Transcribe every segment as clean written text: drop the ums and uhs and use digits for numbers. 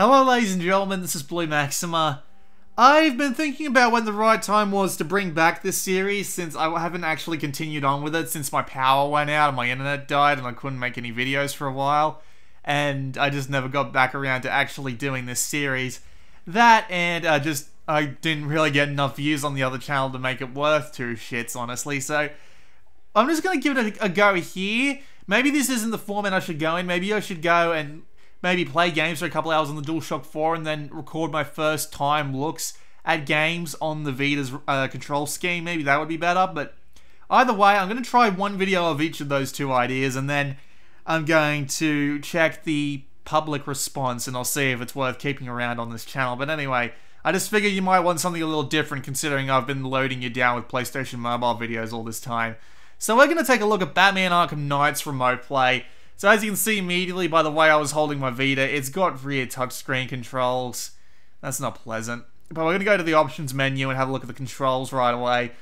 Hello ladies and gentlemen, this is Blue Maxima. I've been thinking about when the right time was to bring back this series since I haven't actually continued on with it since my power went out and my internet died and I couldn't make any videos for a while. And I just never got back around to actually doing this series. That and I didn't really get enough views on the other channel to make it worth two shits, honestly. So I'm just going to give it a go here. Maybe this isn't the format I should go in. Maybe I should go and maybe play games for a couple hours on the DualShock 4 and then record my first time looks at games on the Vita's control scheme. Maybe that would be better, but either way, I'm going to try one video of each of those two ideas and then I'm going to check the public response and I'll see if it's worth keeping around on this channel. But anyway, I just figured you might want something a little different considering I've been loading you down with PlayStation Mobile videos all this time. So we're going to take a look at Batman Arkham Knight's remote play. So as you can see immediately by the way I was holding my Vita, it's got rear touchscreen controls. That's not pleasant. But we're going to go to the options menu and have a look at the controls right away.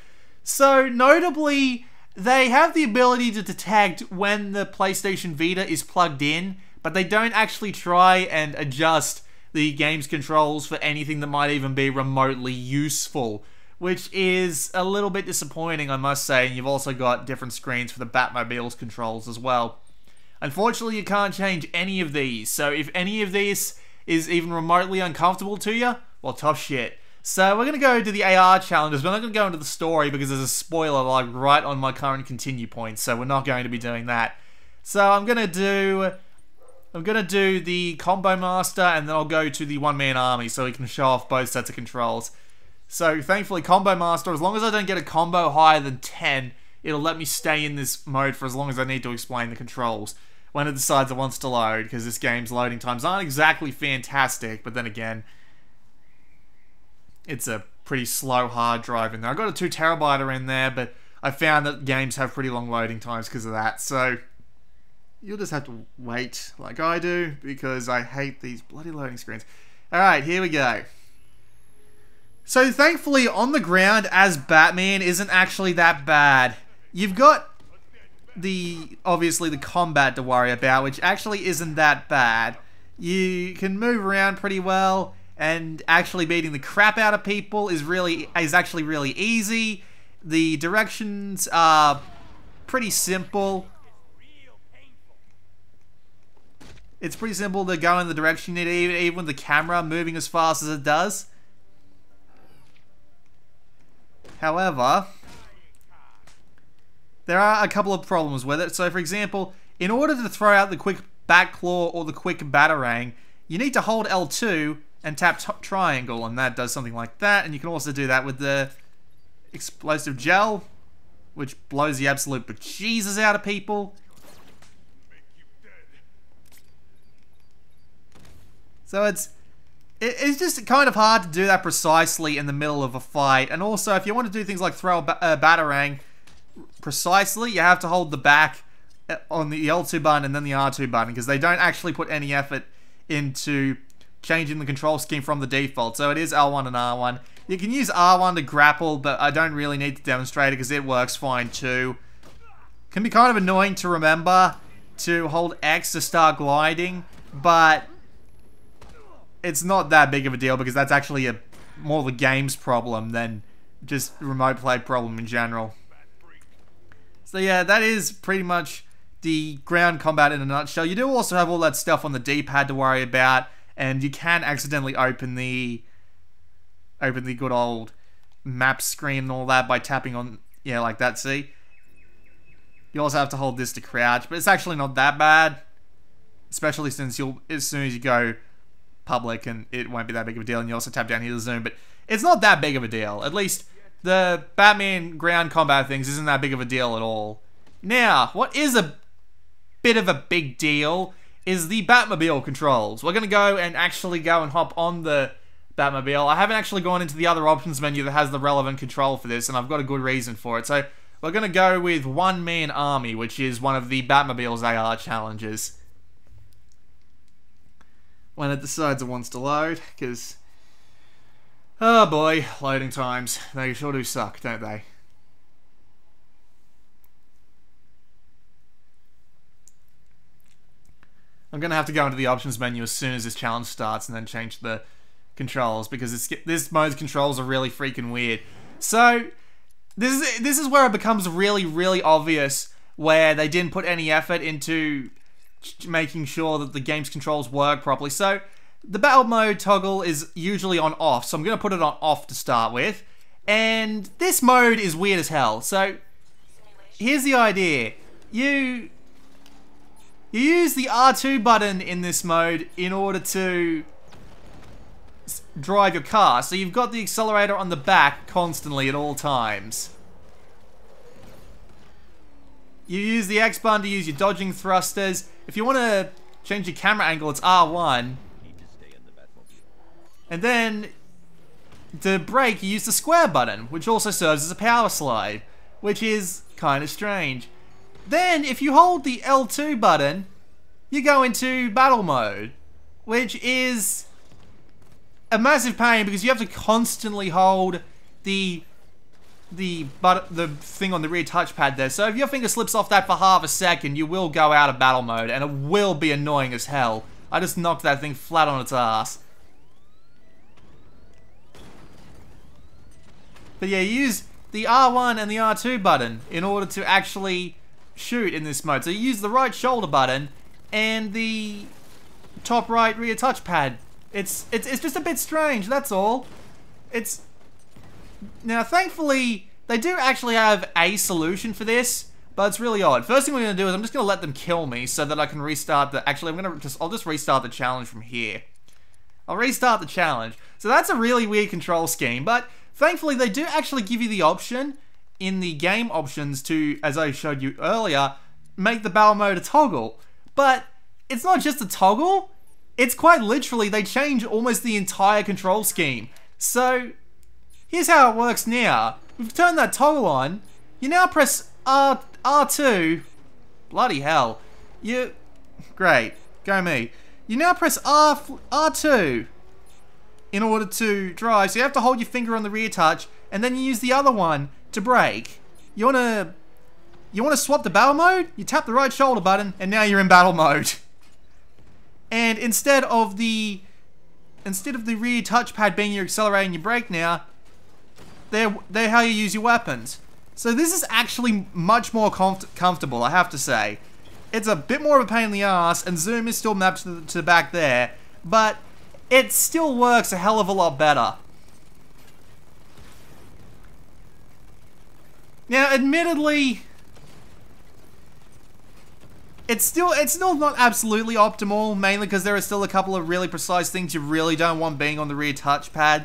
So notably, they have the ability to detect when the PlayStation Vita is plugged in, but they don't actually try and adjust the game's controls for anything that might even be remotely useful, which is a little bit disappointing, I must say. And you've also got different screens for the Batmobile's controls as well. Unfortunately, you can't change any of these, so if any of this is even remotely uncomfortable to you, well, tough shit. So we're going to go to the AR challenges. We're not going to go into the story because there's a spoiler like right on my current continue point, so we're not going to be doing that. So I'm going to do the Combo Master, and then I'll go to the one-man army so we can show off both sets of controls. So thankfully, Combo Master, as long as I don't get a combo higher than 10, it'll let me stay in this mode for as long as I need to explain the controls when it decides it wants to load, because this game's loading times aren't exactly fantastic, but then again, it's a pretty slow hard drive in there. I got a 2 terabyte in there, but I found that games have pretty long loading times because of that, so you'll just have to wait like I do, because I hate these bloody loading screens. Alright, here we go. So thankfully, on the ground as Batman isn't actually that bad. You've got obviously the combat to worry about, which actually isn't that bad. You can move around pretty well, and actually beating the crap out of people is actually really easy. The directions are pretty simple. It's pretty simple to go in the direction you need, even with the camera moving as fast as it does. However, there are a couple of problems with it. So for example, in order to throw out the quick bat claw or the quick batarang, you need to hold L2 and tap triangle, and that does something like that. And you can also do that with the explosive gel, which blows the absolute bejesus out of people. So it's just kind of hard to do that precisely in the middle of a fight. And also, if you want to do things like throw a batarang precisely, you have to hold the back on the L2 button and then the R2 button, because they don't actually put any effort into changing the control scheme from the default. So it is L1 and R1. You can use R1 to grapple, but I don't really need to demonstrate it because it works fine too. Can be kind of annoying to remember to hold X to start gliding, but it's not that big of a deal because that's actually more the game's problem than just remote play problem in general. So yeah, that is pretty much the ground combat in a nutshell. You do also have all that stuff on the D-pad to worry about, and you can accidentally open the good old map screen and all that by tapping on, yeah, like that, see? You also have to hold this to crouch, but it's actually not that bad, especially since as soon as you go public, and it won't be that big of a deal, and you also tap down here to zoom, but it's not that big of a deal. At least the Batman ground combat things isn't that big of a deal at all. Now, what is a bit of a big deal is the Batmobile controls. We're going to go and hop on the Batmobile. I haven't actually gone into the other options menu that has the relevant control for this, and I've got a good reason for it. So we're going to go with One Man Army, which is one of the Batmobile's AR challenges. When it decides it wants to load, because oh boy, loading times. They sure do suck, don't they? I'm gonna have to go into the options menu as soon as this challenge starts and then change the controls, because this mode's controls are really freaking weird. So this is where it becomes really, really obvious where they didn't put any effort into making sure that the game's controls work properly. So the battle mode toggle is usually on off, so I'm gonna put it on off to start with. And this mode is weird as hell. So here's the idea. You use the R2 button in this mode in order to drive your car. So you've got the accelerator on the back constantly at all times. You use the X button to use your dodging thrusters. If you want to change your camera angle, it's R1. And then to brake, you use the square button, which also serves as a power slide, which is kind of strange. Then, if you hold the L2 button, you go into battle mode, which is a massive pain because you have to constantly hold the thing on the rear touchpad there. So if your finger slips off that for half a second, you will go out of battle mode, and it will be annoying as hell. I just knocked that thing flat on its ass. But yeah, you use the R1 and the R2 button in order to actually shoot in this mode. So you use the right shoulder button and the top right rear touchpad. It's just a bit strange, that's all. Now, thankfully, they do actually have a solution for this, but it's really odd. First thing we're going to do is I'm just going to let them kill me so that I can restart the... Actually, I'll just restart the challenge from here. I'll restart the challenge. So that's a really weird control scheme, but thankfully they do actually give you the option in the game options to, as I showed you earlier, make the battle mode a toggle. But it's not just a toggle, it's quite literally they change almost the entire control scheme. So here's how it works now. We've turned that toggle on. You now press R2. Bloody hell. Great. Go me. You now press R2 in order to drive. So you have to hold your finger on the rear touch, and then you use the other one to brake. You wanna swap to battle mode? You tap the right shoulder button, and now you're in battle mode. And instead of the rear touchpad being your accelerator and your brake now, they're how you use your weapons. So this is actually much more comfortable, I have to say. It's a bit more of a pain in the ass, and zoom is still mapped to the back there, but it still works a hell of a lot better. Now, admittedly, it's still not absolutely optimal, mainly because there are still a couple of really precise things you really don't want being on the rear touchpad,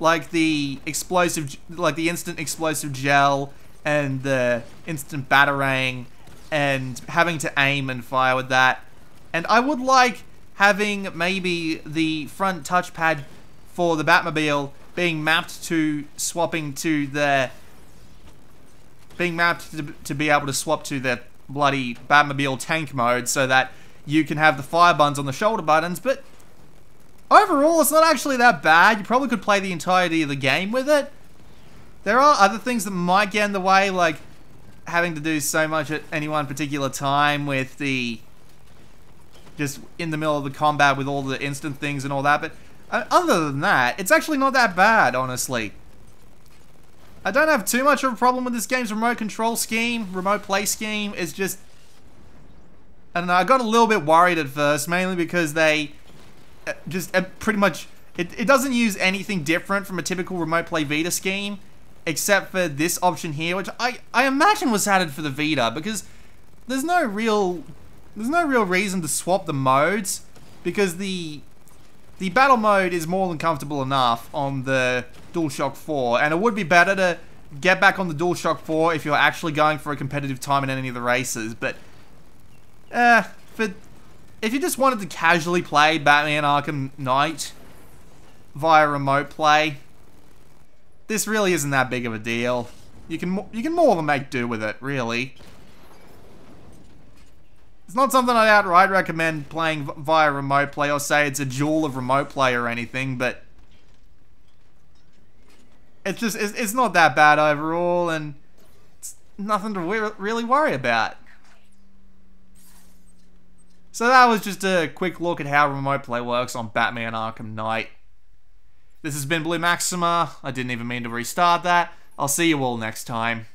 like the instant explosive gel and the instant batarang, and having to aim and fire with that. And I would like having maybe the front touchpad for the Batmobile being mapped to swapping to the... to be able to swap to the bloody Batmobile tank mode so that you can have the fire buttons on the shoulder buttons, but overall it's not actually that bad. You probably could play the entirety of the game with it. There are other things that might get in the way, like having to do so much at any one particular time with the... just in the middle of the combat with all the instant things and all that, but other than that, it's actually not that bad, honestly. I don't have too much of a problem with this game's remote control scheme, remote play scheme. It's just... I don't know, I got a little bit worried at first, mainly because they just pretty much... It doesn't use anything different from a typical remote play Vita scheme, except for this option here, which I imagine was added for the Vita, because there's no real reason to swap the modes, because the battle mode is more than comfortable enough on the DualShock 4, and it would be better to get back on the DualShock 4 if you're actually going for a competitive time in any of the races, but if you just wanted to casually play Batman Arkham Knight via remote play, this really isn't that big of a deal. You can more than make do with it, really. It's not something I'd outright recommend playing via remote play or say it's a jewel of remote play or anything, but it's not that bad overall, and it's nothing to really worry about. So that was just a quick look at how remote play works on Batman Arkham Knight. This has been Blue Maxima. I didn't even mean to restart that. I'll see you all next time.